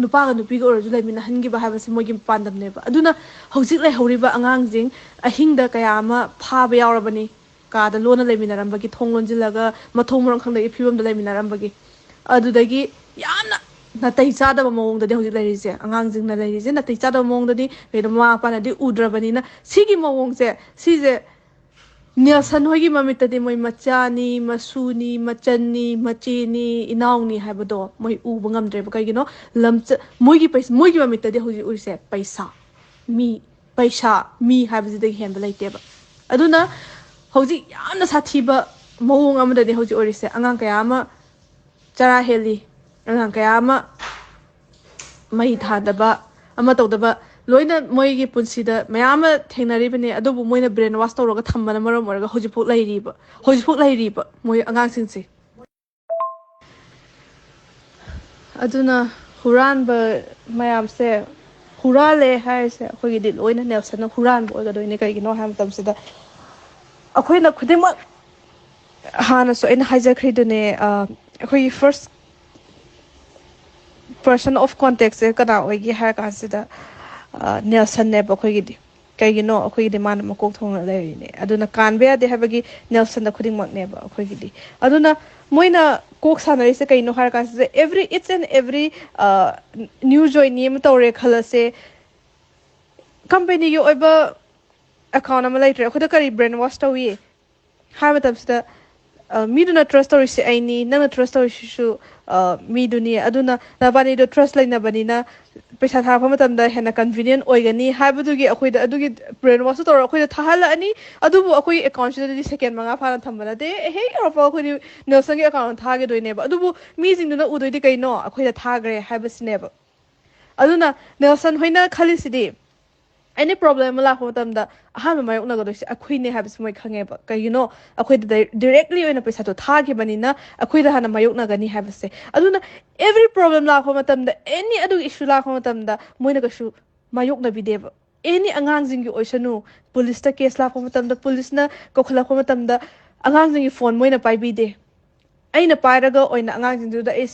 ꯅꯨꯄꯥꯒ ꯅꯨꯄꯤꯒ ꯑꯣꯏꯔꯁꯨ ꯂꯩꯃꯤꯟꯅꯍꯟꯈꯤꯕ ꯍꯥꯏꯕꯁꯤ ꯃꯣꯏꯒꯤ ꯄꯥꯟꯗꯝꯅꯦꯕ ꯑꯗꯨꯅ ꯍꯧꯖꯤꯛ ꯂꯩꯍꯧꯔꯤꯕ ꯑꯉꯥꯡꯁꯤꯡ ꯑꯍꯤꯡꯗ ꯀꯌా ꯑꯃ ꯐꯥꯕ ꯌꯥꯎꯔꯕꯅꯤ ꯀꯥꯗ ꯂꯣꯟꯅ ꯂꯩꯃꯤꯟꯅꯔꯝꯕꯒꯤ ꯊꯣꯡ ꯂꯣꯟꯁꯤꯜꯂꯒ ꯃꯊꯣꯡ ꯃꯔꯝ ꯈꯪꯗꯒꯤ ꯐꯤꯕꯝꯗ ꯂꯩꯃꯤꯟꯅꯔꯝꯕꯒꯤ ꯑꯗꯨꯗꯒꯤ ꯌꯥꯝꯅ ꯅꯥꯇꯩ ꯆꯥꯗꯕ ꯃꯑꯣꯡꯗꯗꯤ ꯍꯧꯖꯤꯛ ꯂꯩꯔꯤꯁꯦ ꯑꯉꯥꯡꯁꯤꯡꯅ ꯂꯩꯔꯤꯁꯦ ꯅꯥꯇꯩ ꯆꯥꯗꯕ ꯃꯑꯣꯡꯗꯗꯤ ꯀꯩꯅꯣ ꯃꯃꯥ ꯃꯄꯥꯅꯗꯤ ꯎꯗ꯭ꯔꯕꯅꯤꯅ ꯁꯤꯒꯤ ꯃꯑꯣꯡꯁꯦ ꯁꯤꯁꯦ ꯅꯦꯜꯁꯟ ꯍꯣꯏꯒꯤ ꯃꯃꯤꯠꯇꯗꯤ ꯃꯣꯏ ꯃꯆꯥꯅꯤ ꯃꯁꯨꯅꯤ ꯃꯆꯟꯅꯤ ꯃꯆꯦꯅꯤ ꯏꯅꯥꯎꯅꯤ ꯍꯥꯏꯕꯗꯣ ꯃꯣꯏ ꯎꯕ ꯉꯝꯗ꯭ꯔꯦꯕ ꯀꯩꯒꯤꯅꯣ ꯃꯣꯏꯒꯤ ꯃꯃꯤꯠꯇꯗꯤ ꯍꯧꯖꯤꯛ ꯎꯔꯤꯁꯦ ꯄꯩꯁꯥ ꯃꯤ ꯍꯥꯏꯕꯁꯤꯗꯒꯤ ꯍꯦꯟꯕ ꯂꯩꯇꯦꯕ ꯑꯗꯨꯅ ꯍꯧꯖꯤꯛ ꯌꯥꯝꯅ ꯁꯥꯊꯤꯕ ꯃꯑꯣꯡ ꯑꯃꯗꯅꯤ ꯍꯧꯖꯤꯛ ꯑꯣꯏꯔꯤꯁꯦ ꯑꯉꯥꯡ ꯀꯌꯥ ꯑꯃ ꯆꯔꯥ ꯍꯦꯜꯂꯤ ꯑꯉꯥꯡ ꯀꯌꯥ ꯑꯃ ꯃꯩ ꯊꯥꯗꯕ ꯑꯃ ꯇꯧꯗꯕ ꯂꯣꯏꯅ ꯃꯣꯏꯒꯤ ꯄꯨꯟꯁꯤꯗ ꯃꯌꯥꯝ ꯑꯃ ꯊꯦꯡꯅꯔꯤꯕꯅꯦ ꯑꯗꯨꯕꯨ ꯃꯣꯏꯅ ꯕ꯭ꯔꯦꯟ ꯋꯥꯁ ꯇꯧꯔꯒ ꯊꯝꯕꯅ ꯃꯔꯝ ꯑꯣꯏꯔꯒ ꯍꯧꯖꯤꯛꯐꯥꯎ ꯂꯩꯔꯤꯕ ꯃꯣꯏ ꯑꯉꯥꯡꯁꯤꯡꯁꯦ ꯑꯗꯨꯅ ꯍꯨꯔꯥꯟꯕ ꯃꯌꯥꯝꯁꯦ ꯍꯨꯔꯥꯜꯂꯦ ꯍꯥꯏꯔꯤꯁꯦ ꯑꯩꯈꯣꯏꯒꯤꯗꯤ ꯂꯣꯏꯅ ꯅꯦꯜꯁꯟꯅ ꯍꯨꯔꯥꯟꯕ ꯑꯣꯏꯒꯗꯣꯏꯅꯦ ꯀꯩꯒꯤꯅꯣ ꯍꯥꯏꯕ ꯃꯇꯝꯁꯤꯗ ꯑꯩꯈꯣꯏꯅ ꯈꯨꯗꯤꯡꯃꯛ ꯍꯥꯟꯅꯁꯨ ꯑꯩꯅ ꯍꯥꯏꯖꯈ꯭ꯔꯤꯗꯨꯅꯦ ꯑꯩꯈꯣꯏꯒꯤ ꯐꯥꯔꯁ ꯄꯔꯁꯟ ꯑꯣꯐ ꯀꯣꯟꯇꯦꯛꯁꯦ ꯀꯅꯥ ꯑꯣꯏꯒꯦ ꯍꯥꯏꯔ ꯀꯥꯟꯁꯤꯗ ꯅꯦꯜꯁꯟꯅꯦꯕ ꯑꯩꯈꯣꯏꯒꯤꯗꯤ ꯀꯩꯒꯤꯅꯣ ꯑꯩꯈꯣꯏꯒꯤꯗꯤ ꯃꯥꯅ ꯃꯀꯣꯛ ꯊꯣꯡꯅ ꯂꯩꯔꯤꯅꯦ ꯑꯗꯨꯅ ꯀꯥꯟꯕ ꯌꯥꯗꯦ ꯍꯥꯏꯕꯒꯤ ꯅꯦꯜꯁꯟꯗ ꯈꯨꯗꯤꯡꯃꯛꯅꯦꯕ ꯑꯩꯈꯣꯏꯒꯤꯗꯤ ꯑꯗꯨꯅ ꯃꯣꯏꯅ ꯀꯣꯛ ꯁꯥꯟꯅꯔꯤꯁꯦ ꯀꯩꯅꯣ ꯍꯥꯏꯔ ꯀꯥꯟꯁꯤꯗ ꯏꯠꯁ ꯑꯦꯟ ꯑꯦꯕ꯭ꯔꯤ ꯅ꯭ꯌꯨ ꯖꯣꯏꯅꯤ ꯑꯃ ꯇꯧꯔꯦ ꯈꯜꯂꯁꯦ ꯀꯝꯄꯦꯅꯤꯒꯤ ꯑꯣꯏꯕ ꯑꯦꯀꯥꯎꯟ ꯑꯃ ꯂꯩꯇ꯭ꯔꯦ ꯑꯩꯈꯣꯏꯗ ꯀꯔꯤ ꯕ꯭ꯔꯦꯟ ꯋꯥꯁ ꯇꯧꯏ ꯍꯥꯏꯕ ꯃꯇꯝꯁꯤꯗ ꯃꯤꯗꯨꯅ ꯇ꯭ꯔꯁ ꯇꯧꯔꯤꯁꯦ ꯑꯩꯅꯤ ꯅꯪꯅ ꯇ꯭ꯔꯁ ꯇꯧꯔꯤꯁꯤꯁꯨ ꯃꯤꯗꯨꯅꯤ ꯑꯗꯨꯅ ꯅꯕꯥꯅꯤꯗꯣ ꯇ꯭ꯔꯁ ꯂꯩꯅꯕꯅꯤꯅ ꯄꯩꯁꯥ ꯊꯥꯔꯛꯄ ꯃꯇꯝꯗ ꯍꯦꯟꯅ ꯀꯟꯚꯤꯅꯤꯌꯦꯟ ꯑꯣꯏꯒꯅꯤ ꯍꯥꯏꯕꯗꯨꯒꯤ ꯑꯩꯈꯣꯏꯗ ꯑꯗꯨꯒꯤ ꯕ꯭ꯔꯦꯟ ꯋꯥꯁꯇꯨ ꯇꯧꯔꯒ ꯑꯩꯈꯣꯏꯗ ꯊꯥꯍꯜꯂꯛꯑꯅꯤ ꯑꯗꯨꯕꯨ ꯑꯩꯈꯣꯏꯒꯤ ꯑꯦꯀꯥꯎꯟꯁꯤꯗꯗꯤ ꯁꯦꯀꯦꯟ 5 ꯐꯥꯅ ꯊꯝꯕ ꯅꯠꯇꯦ ꯍꯦꯛ ꯌꯧꯔꯛꯄ ꯑꯩꯈꯣꯏꯗꯤ ꯅꯦꯜꯁꯟꯒꯤ ꯑꯦꯀꯥꯎꯟꯗ ꯊꯥꯒꯗꯣꯏꯅꯦꯕ ꯑꯗꯨꯕꯨ ꯃꯤꯁꯤꯡꯗꯨꯅ ꯎꯗꯣꯏꯗꯤ ꯀꯩꯅꯣ ꯑꯩꯈꯣꯏꯗ ꯊꯥꯈ꯭ꯔꯦ ꯍꯥꯏꯕꯁꯤꯅꯦꯕ ꯑꯗꯨꯅ ꯅꯦꯜꯁꯟ ꯍꯣꯏꯅ ꯈꯜꯂꯤꯁꯤꯗꯤ ꯑꯦꯅꯤ ꯄ꯭ꯔꯣꯕ꯭ꯂꯦꯝ ꯑꯃ ꯂꯥꯛꯄ ꯃꯇꯝꯗ ꯑꯍꯥꯟꯕ ꯃꯥꯌꯣꯛꯅꯒꯗꯣꯏꯁꯦ ꯑꯩꯈꯣꯏꯅꯦ ꯍꯥꯏꯕꯁꯤ ꯃꯣꯏ ꯈꯪꯉꯦꯕ ꯀꯩꯒꯤꯅೋ ꯑꯩꯈꯣꯏꯗ ꯗꯤꯔꯦꯛꯂꯤ ꯑꯣꯏꯅ ꯄꯩꯁꯥꯗꯣ ꯊꯥꯈꯤꯕꯅꯤꯅ ꯑꯩꯈꯣꯏꯗ ꯍꯥꯟꯅ ꯃꯥꯌꯣꯛꯅꯒꯅꯤ ꯍꯥꯏꯕꯁꯦ ꯑꯗꯨꯅ ꯑꯦꯕ꯭ꯔꯤ ꯄ꯭ꯔꯣꯕ꯭ꯂꯦꯝ ꯂꯥꯛꯄ ꯃꯇꯝꯗ ꯑꯦꯅꯤ ꯑꯗꯨꯒꯤ ꯏꯁꯨ ꯂꯥꯛꯄ ꯃꯇꯝꯗ ꯃꯣꯏꯅ ꯀꯩꯁꯨ ꯃꯥꯌꯣꯛꯅꯕꯤꯗꯦꯕ ꯑꯦꯅꯤ ꯑꯉꯥꯡꯁꯤꯡꯒꯤ ꯑꯣꯏꯁꯅꯨ ꯄꯨꯂꯤꯁꯇ ꯀꯦꯁ ꯂꯥꯛꯄ ꯃꯇꯝꯗ ꯄꯨꯂꯤꯁꯅ ꯀꯧꯈꯠꯂꯛꯄ ꯃꯇꯝꯗ ꯑꯉꯥꯡꯁꯤꯡꯒꯤ ꯐꯣꯟ ꯃꯣꯏꯅ ꯄꯥꯏꯕꯤꯗꯦ ꯑꯩꯅ ꯄꯥꯏꯔꯒ ꯑꯣꯏꯅ ꯑꯉꯥꯡꯁꯤꯡꯗꯨꯗ ꯑꯩ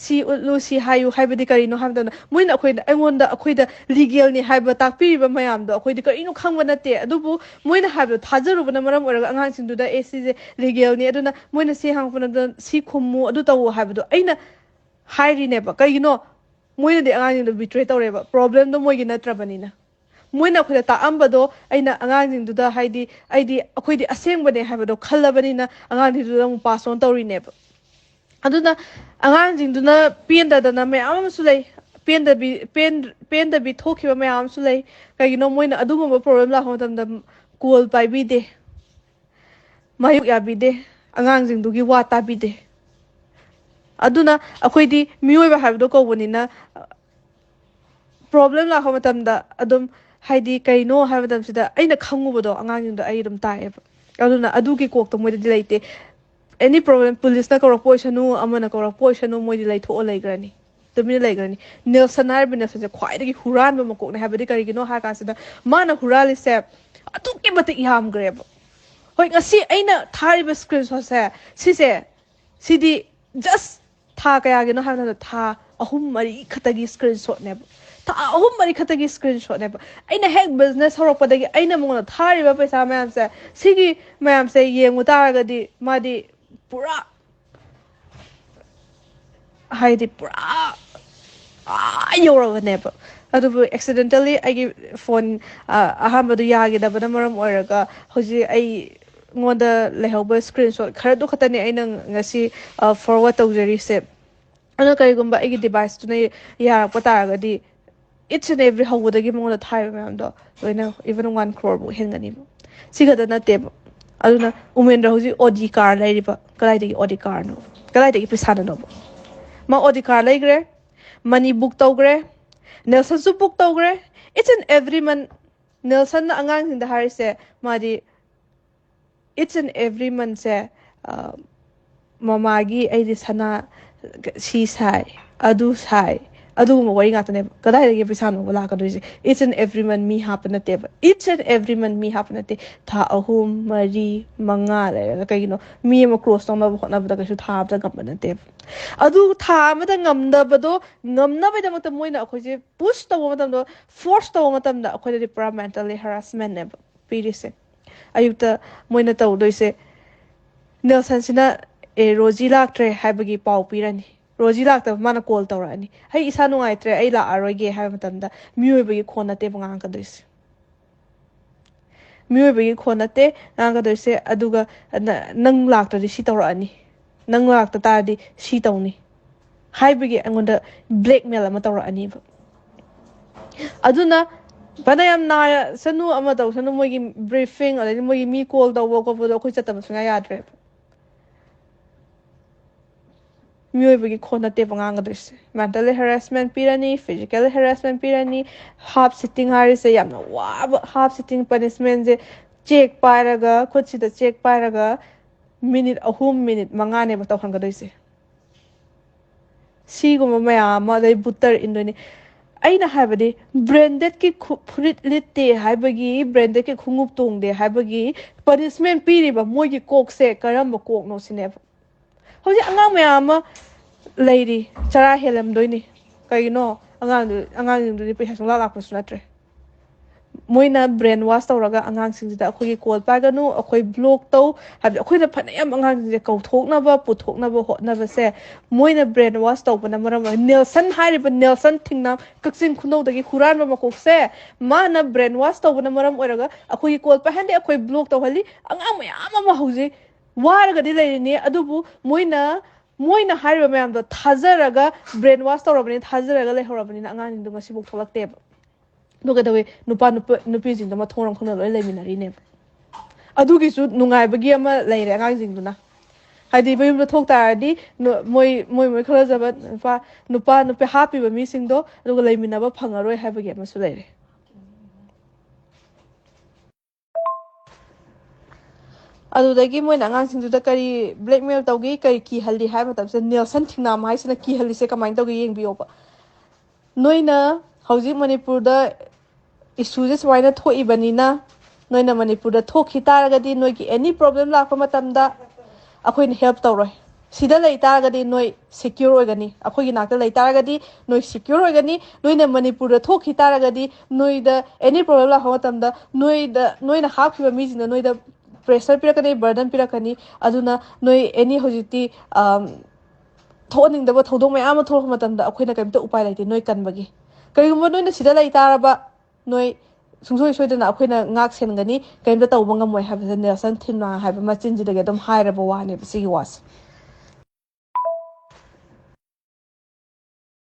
ꯁꯤ ꯎꯠꯂꯨ ꯁꯤ ꯍꯥꯏꯌꯨ ꯍꯥꯏꯕꯗꯤ ꯀꯔꯤꯅꯣ ꯍꯥꯏꯕ ꯃꯇꯝꯗ ꯃꯣꯏꯅ ꯑꯩꯈꯣꯏꯗ ꯂꯤꯒꯦꯜꯅꯤ ꯍꯥꯏꯕ ꯇꯥꯛꯄꯤꯔꯤꯕ ꯃꯌꯥꯝꯗꯣ ꯑꯩꯈꯣꯏꯗꯤ ꯀꯔꯤꯅꯣ ꯈꯪꯕ ꯅꯠꯇꯦ ꯑꯗꯨꯕꯨ ꯃꯣꯏꯅ ꯍꯥꯏꯕꯗꯣ ꯊꯥꯖꯔꯨꯕꯅ ꯃꯔꯝ ꯑꯣꯏꯔꯒ ꯑꯉꯥꯡꯁꯤꯡꯗꯨꯗ ꯁꯤꯁꯦ ꯂꯤꯒꯦꯜꯅꯤ ꯑꯗꯨꯅ ꯃꯣꯏꯅ ꯁꯤ ꯍꯪꯉꯛꯄꯗ ꯁꯤ ꯈꯨꯝꯃꯨ ꯑꯗꯨ ꯇꯧꯋꯨ ꯍꯥꯏꯕꯗꯣ ꯑꯩꯅ ꯍꯥꯏꯔꯤꯅꯦꯕ ꯀꯩꯒꯤꯅꯣ ꯃꯣꯏꯅꯗꯤ ꯑꯉꯥꯡꯁꯤꯡꯗꯣ ꯕꯤꯇ꯭ꯔꯦ ꯇꯧꯔꯦꯕ ꯄ꯭ꯔꯣꯕ꯭ꯂꯦꯝꯗꯣ ꯃꯣꯏꯒꯤ ꯅꯠꯇ꯭ꯔꯕꯅꯤꯅ ꯃꯣꯏꯅ ꯑꯩꯈꯣꯏꯗ ꯇꯥꯛꯑꯝꯕꯗꯣ ꯑꯩꯅ ꯑꯉꯥꯡꯁꯤꯡꯗꯨꯗ ꯑꯩꯈꯣꯏꯗꯤ ꯑꯁꯦꯡꯕꯅꯦ ꯍꯥꯏꯕꯗꯣ ꯈꯜꯂꯕꯅꯤನ ꯑꯉꯥꯡꯁꯤꯡꯗꯨꯗ ꯑꯃꯨꯛ ꯄꯥꯁ ꯑꯣꯟ ꯇꯧꯔꯤꯅꯦꯕ ꯑꯗꯨꯅ ꯑꯉꯥꯡꯁꯤꯡꯗꯨꯅ ꯄꯦꯟꯗꯗꯅ ꯃꯌꯥꯝ ꯑꯃꯁꯨ ꯂꯩ ꯄꯦꯟꯗꯕꯤ ꯊꯣꯛꯈꯤꯕ ꯃꯌꯥꯝ ꯑꯃꯁꯨ ꯂꯩ ꯀꯩꯒꯤꯅꯣ ꯃꯣꯏꯅ ꯑꯗꯨꯒꯨꯝꯕ ꯄ꯭ꯔꯣꯕ꯭ꯂꯦꯝ ꯂꯥꯛꯄ ꯃꯇꯝꯗ ꯀꯣꯜ ꯄꯥꯏꯕꯤꯗꯦ ꯃꯥꯌꯣꯛ ꯌꯥꯕꯤꯗꯦ ꯑꯉꯥꯡꯁꯤꯡꯗꯨꯒꯤ ꯋꯥ ꯇꯥꯕꯤꯗꯦ ꯑꯗꯨꯅ ꯑꯩꯈꯣꯏꯗꯤ ꯃꯤꯑꯣꯏꯕ ꯍꯥꯏꯕꯗꯣ ꯀꯧꯕꯅꯤꯅ ꯄ꯭ꯔꯣꯕ꯭ꯂꯦꯝ ꯂꯥꯛꯄ ꯃꯇꯝꯗ ꯑꯗꯨꯝ ꯍꯥꯏꯗꯤ ꯀꯩꯅꯣ ꯍꯥꯏꯕ ꯃꯇꯝꯁꯤꯗ ꯑꯩꯅ ꯈꯪꯉꯨꯕꯗꯣ ꯑꯉꯥꯡꯁꯤꯡꯗꯣ ꯑꯩ ꯑꯗꯨꯝ ꯇꯥꯛꯑꯦꯕ ꯑꯗꯨꯅ ꯑꯗꯨꯒꯤ ꯀꯣꯛꯇꯣ ꯃꯣꯏꯗꯗꯤ ꯂꯩꯇꯦ ꯑꯦꯅꯤ ꯄ꯭ꯔꯣꯕ꯭ꯂꯦꯝ ꯄꯨꯂꯤꯁꯅ ꯀꯧꯔꯛꯄ ꯑꯣꯏꯁꯅꯨ ꯑꯃꯅ ꯀꯧꯔꯛꯄ ꯑꯣꯏꯁꯅꯨ ꯃꯣꯏꯗꯤ ꯂꯩꯊꯣꯛꯑ ꯂꯩꯈ꯭ꯔꯅꯤ ꯇꯨꯃꯤꯟꯅ ꯂꯩꯈ꯭ꯔꯅꯤ ꯅꯦꯜꯁꯟ ꯍꯥꯏꯔꯤꯕ ꯅꯦꯜꯁꯟꯁꯦ ꯈ꯭ꯋꯥꯏꯗꯒꯤ ꯍꯨꯔꯥꯟꯕ ꯃꯀꯣꯛꯅꯦ ꯍꯥꯏꯕꯗꯤ ꯀꯔꯤꯒꯤꯅꯣ ꯍꯥꯏꯔ ꯀꯥꯟꯁꯤꯗ ꯃꯥꯅ ꯍꯨꯔꯥꯜꯂꯤꯁꯦ ꯑꯗꯨꯛꯀꯤ ꯃꯇꯤꯛ ꯌꯥꯝꯈ꯭ꯔꯦꯕ ꯍꯣꯏ ꯉꯁꯤ ꯑꯩꯅ ꯊꯥꯔꯤꯕ ꯏꯁꯀ꯭ꯔꯤꯟ ꯁꯣꯠꯁꯦ ꯁꯤꯗꯤ ꯖꯁ ꯊꯥ ꯀꯌꯥꯒꯤꯅꯣ ꯍꯥꯏꯕ ꯃꯇꯝꯗ ꯊꯥ 3-4 ꯈꯛꯇꯒꯤ ꯏꯁꯀ꯭ꯔꯤꯟ ꯁꯣꯠꯅꯦꯕ ꯊꯥ 3-4 ꯈꯛꯇꯒꯤ ꯏꯁꯀ꯭ꯔꯤꯟ ꯁꯣꯠꯅꯦꯕ ꯑꯩꯅ ꯍꯦꯛ ꯕꯤꯖꯤꯅꯦꯁ ꯍꯧꯔꯛꯄꯗꯒꯤ ꯑꯩꯅ ꯃꯉꯣꯟꯗ ꯊꯥꯔꯤꯕ ꯄꯩꯁꯥ ꯃꯌꯥꯝꯁꯦ ꯁꯤꯒꯤ ꯃꯌꯥꯝꯁꯦ ꯌꯦꯡꯉꯨ ꯇꯥꯔꯒꯗꯤ ꯃꯥꯗꯤ ꯄꯨꯔꯥ ꯍꯥꯏꯗꯤ ꯄꯨꯔꯥ ꯌꯧꯔꯕꯅꯦꯕ ꯑꯗꯨꯕꯨ ꯑꯦꯛꯁꯤꯗꯦꯟꯇꯦꯜꯂꯤ ꯑꯩꯒꯤ ꯐꯣꯟ ꯑꯍꯥꯟꯕꯗꯣ ꯌꯥꯈꯤꯗꯕꯅ ꯃꯔꯝ ꯑꯣꯏꯔꯒ ꯍꯧꯖꯤꯛ ꯑꯩꯉꯣꯟꯗ ꯂꯩꯍꯧꯕ ꯏꯁꯀ꯭ꯔꯤꯟ ꯁꯣꯠ ꯈꯔꯗꯨ ꯈꯛꯇꯅꯦ ꯑꯩꯅ ꯉꯁꯤ ꯐꯣꯔꯋꯥꯔꯗ ꯇꯧꯖꯔꯤꯁꯦ ꯑꯗꯨꯅ ꯀꯔꯤꯒꯨꯝꯕ ꯑꯩꯒꯤ ꯗꯤꯚꯥꯏꯁꯇꯨꯅ ꯌꯥꯔꯛꯄ ꯇꯥꯔꯒꯗꯤ ꯏꯠꯁ ꯑꯦꯟ ꯑꯦꯕ꯭ꯔꯤ ꯍꯧꯕꯗꯒꯤ ꯃꯉꯣꯟꯗ ꯊꯥꯏꯕ ꯃꯌꯥꯝꯗꯣ ꯂꯣꯏꯅ ꯏꯚꯟ 1 crore ꯍꯦꯟꯒꯅꯤꯕ ꯁꯤ ꯈꯛꯇ ꯅꯠꯇꯦꯕ ꯑꯗꯨꯅ ꯎꯃꯦꯟꯗ꯭ꯔ ꯍꯧꯖꯤꯛ ꯑꯣꯗꯤ ꯀꯥꯔ ꯂꯩꯔꯤꯕ ꯀꯗꯥꯏꯗꯒꯤ ꯑꯣꯗꯤ ꯀꯥꯔꯅꯣ ꯀꯗꯥꯏꯗꯒꯤ ꯄꯩꯁꯥꯅꯅꯣꯕ ꯃꯥ ꯑꯣꯗꯤ ꯀꯥꯔ ꯂꯩꯈ꯭ꯔꯦ ꯃꯅꯤ ꯕꯨꯛ ꯇꯧꯈ꯭ꯔꯦ ꯅꯦꯜꯁꯟꯁꯨ ꯕꯨꯛ ꯇꯧꯈ꯭ꯔꯦ ꯏꯠꯁ ꯑꯦꯟ ꯑꯦꯕ꯭ꯔꯤ ꯃꯟ ꯅꯦꯜꯁꯟꯅ ꯑꯉꯥꯡꯁꯤꯡꯗ ꯍꯥꯏꯔꯤꯁꯦ ꯃꯥꯗꯤ ꯏꯠꯁ ꯑꯦꯟ ꯑꯦꯕ꯭ꯔꯤ ꯃꯟꯁꯦ ꯃꯃꯥꯒꯤ ꯑꯩꯗꯤ ꯁꯅꯥ ꯁꯤ ꯁꯥꯏ ꯑꯗꯨ ꯁꯥꯏ ꯑꯗꯨꯒꯨꯝꯕ ꯋꯥꯔꯤ ꯉꯥꯛꯇꯅꯦꯕ ꯀꯗꯥꯏꯗꯒꯤ ꯄꯩꯁꯥꯅꯣꯕ ꯂꯥꯛꯀꯗꯣꯏꯁꯦ ꯏꯠꯁ ꯑꯦꯟ ꯑꯦꯕ꯭ꯔꯤ ꯃꯟ ꯃꯤ ꯍꯥꯞꯄ ꯅꯠꯇꯦꯕ ꯏꯠꯁ ꯑꯦꯟ ꯑꯦꯕ꯭ꯔꯤ ꯃꯟ ꯃꯤ ꯍꯥꯞꯄ ꯅꯠꯇꯦ ꯊꯥ 3, 4, 5 ꯂꯩꯔꯒ ꯀꯩꯒꯤꯅꯣ ꯃꯤ ꯑꯃ ꯀ꯭ꯔꯣꯁ ꯇꯧꯅꯕ ꯍꯣꯠꯅꯕꯗ ꯀꯩꯁꯨ ꯊꯥ ꯑꯃꯗ ꯉꯝꯕ ꯅꯠꯇꯦꯕ ꯑꯗꯨ ꯊꯥ ꯑꯃꯗ ꯉꯝꯗꯕꯗꯣ ꯉꯝꯅꯕꯒꯤꯗꯃꯛꯇ ꯃꯣꯏꯅ ꯑꯩꯈꯣꯏꯁꯦ ꯄꯨꯁ ꯇꯧꯕ ꯃꯇꯝꯗ ꯐꯣꯔꯁ ꯇꯧꯕ ꯃꯇꯝꯗ ꯑꯩꯈꯣꯏꯗꯗꯤ ꯄꯨꯔꯥ ꯃꯦꯟꯇꯦꯜꯂꯤ ꯍꯔꯥꯁꯃꯦꯟꯅꯦꯕ ꯄꯤꯔꯤꯁꯦ ꯑꯌꯨꯛꯇ ꯃꯣꯏꯅ ꯇꯧꯗꯣꯏꯁꯦ ꯅꯦꯜꯁꯟꯁꯤꯅ ꯔꯣꯖꯤ ꯂꯥꯛꯇ꯭ꯔꯦ ꯍꯥꯏꯕꯒꯤ ꯄꯥꯎ ꯄꯤꯔꯅꯤ ꯔꯣꯖꯤ ꯂꯥꯛꯇꯕ ꯃꯥꯅ ꯀꯣꯜ ꯇꯧꯔꯛꯑꯅꯤ ꯑꯩ ꯏꯁꯥ ꯅꯨꯡꯉꯥꯏꯇ꯭ꯔꯦ ꯑꯩ ꯂꯥꯛꯑꯔꯣꯏꯒꯦ ꯍꯥꯏꯕ ꯃꯇꯝꯗ ꯃꯤꯑꯣꯏꯕꯒꯤ ꯈꯣꯟ ꯅꯠꯇꯦꯕ ꯉꯥꯡꯉꯛꯀꯗꯣꯏꯁꯦ ꯃꯤꯑꯣꯏꯕꯒꯤ ꯈꯣꯟ ꯅꯠꯇꯦ ꯉꯥꯡꯒꯗꯣꯏꯁꯦ ꯑꯗꯨꯒ ꯅꯪ ꯂꯥꯛꯇ꯭ꯔꯗꯤ ꯁꯤ ꯇꯧꯔꯛꯑꯅꯤ ꯅꯪ ꯂꯥꯛꯇ ꯇꯥꯔꯗꯤ ꯁꯤ ꯇꯧꯅꯤ ꯍꯥꯏꯕꯒꯤ ꯑꯩꯉꯣꯟꯗ ꯕ꯭ꯂꯦꯛꯃꯦꯜ ꯑꯃ ꯇꯧꯔꯛꯑꯅꯤꯕ ꯑꯗꯨꯅ ꯐꯅ ꯌꯥꯝ ꯅꯥꯁꯅꯨ ꯑꯃ ꯇꯧꯁꯅꯨ ꯃꯣꯏꯒꯤ ꯕ꯭ꯔꯤꯐꯤꯡ ꯑꯗꯩꯗꯤ ꯃꯣꯏꯒꯤ ꯃꯤ ꯀꯣꯜ ꯇꯧꯕ ꯈꯣꯠꯄꯗꯣ ꯑꯩꯈꯣꯏ ꯆꯠꯇꯕ ꯁꯨꯡꯌꯥ ꯌꯥꯗ꯭ꯔꯦꯕ ꯃꯤꯑꯣꯏꯕꯒꯤ ꯈꯣꯟ ꯅꯠꯇꯦꯕ ꯉꯥꯡꯒꯗꯣꯏꯁꯦ ꯃꯦꯟꯇꯦꯜ ꯍꯦꯔꯥꯁꯃꯦꯟ ꯄꯤꯔꯅꯤ ꯐꯤꯖꯤꯀꯦꯜ ꯍꯦꯔꯥꯁꯃꯦꯟ ꯄꯤꯔꯅꯤ ꯍꯥꯞ ꯁꯤꯇꯤꯡ ꯍꯥꯏꯔꯤꯁꯦ ꯌꯥꯝꯅ ꯋꯥꯕ ꯍꯥꯞ ꯁꯤꯇꯤꯡ ꯄꯅꯤꯁꯃꯦꯟꯁꯦ ꯆꯦꯛ ꯄꯥꯏꯔꯒ ꯈꯨꯠꯁꯤꯗ ꯆꯦꯛ ꯄꯥꯏꯔꯒ minute 3 minute 5 ꯇꯧꯍꯟꯒꯗꯣꯏꯁꯦ सिगुम मैम बुतर इंदोनी अना हाबदी ब्रांडेड की फुरित लिट्टे हाबगी ब्रांडेड की खुंगुप तोंदे हाबगी पनिशमेंट पीरिबा मोगी कोकसे करम कोकनो सिने हौजी अंगांग मैम लेरी चरा हेलमदोइनी कइनो अंगांग पैसा सुंला लाखपसु नत्रे मोइना ब्रेन वाश तौरगा अंगांगसिंगदा अखोगी कॉल पागनु अखोई ब्लॉक तौ हाबि अखोइना फनयम अंगांगसिंगजे कौथोकनबा पुथोकनबा होटनबसे मोइना ब्रेन वाश तौबना मरम नेल्सन हारिबा नेल्सन थिंगना कक्सिन खुनौदगी हुरानबा मकोकसे माना ब्रेन वाश तौबना मरम ओरगा अखोगी कॉल पाहंदे अखोई ब्लॉक तौहली अंगांग मयाम अमा हौजी वारगदी लेरिनी अदुबु मोइना हारिबा मयामदो थाजरगा ब्रेन वाश तौरबनी थाजरगा लेहरबनी अंगांगसिंगदो ngasibu tholakte दुगदवे नुपा नुपीजिंग मा थोरम खना लोय लेमिनारीने अदुगिसु नुंगाइबगी अमा लेरे अंगांजिंगदुना हाइदि बयुमदो थोकतारदि मोय खलजब नुपा नुपे हापिबा मीसिंगदो अदुगा लेमिनाबा फंगरोय हाइबगी अमासु लेरे अदुदगी मोयना अंगांसिंगदुदा करी ब्लैकमेल तौगी करी की हल्दी हाइ मतबसे नेल्सन थिंगनाम हाइसना की हल्लीसे कमाइन तौगी येंगबियोबा नोइना हौजी मणिपुरदा इशूजे सुमाइना थोइबनिना नोइना मणिपुरदा थोखि तारगदी नोइगी एनी प्रॉब्लम लाखपा मतमदा अखोइना हेल्प तौरोय सिदा लै तारगदी नोइ सिक्योर ओइगनी अखोइगी नाकता लै तारगदी नोइ सिक्योर ओइगनी नोइना मणिपुरदा थोखि तारगदी नोइदा एनी प्रॉब्लम लाखपा मतमदा नोइना हापखिबा मीजिंदा नोइदा प्रेशर पिरकनी बर्डन पिरकनी अदुना नोइ एनी हौजिती थोनिंगदबा थौदों मयाम थोरक मतमदा अखोइना करिमता उपाय लैते नोइ कनबगी करिगुम्बा नोइना सिदा लै तारबा नोइ सुंसोय सोइदना अखोइना ngak सेनगनी करिमता तौबा ngमोय हाबसे नेल्सन थिनना हाबा मचिनजिदगे एकदम हाइरबा वाने सिगी वास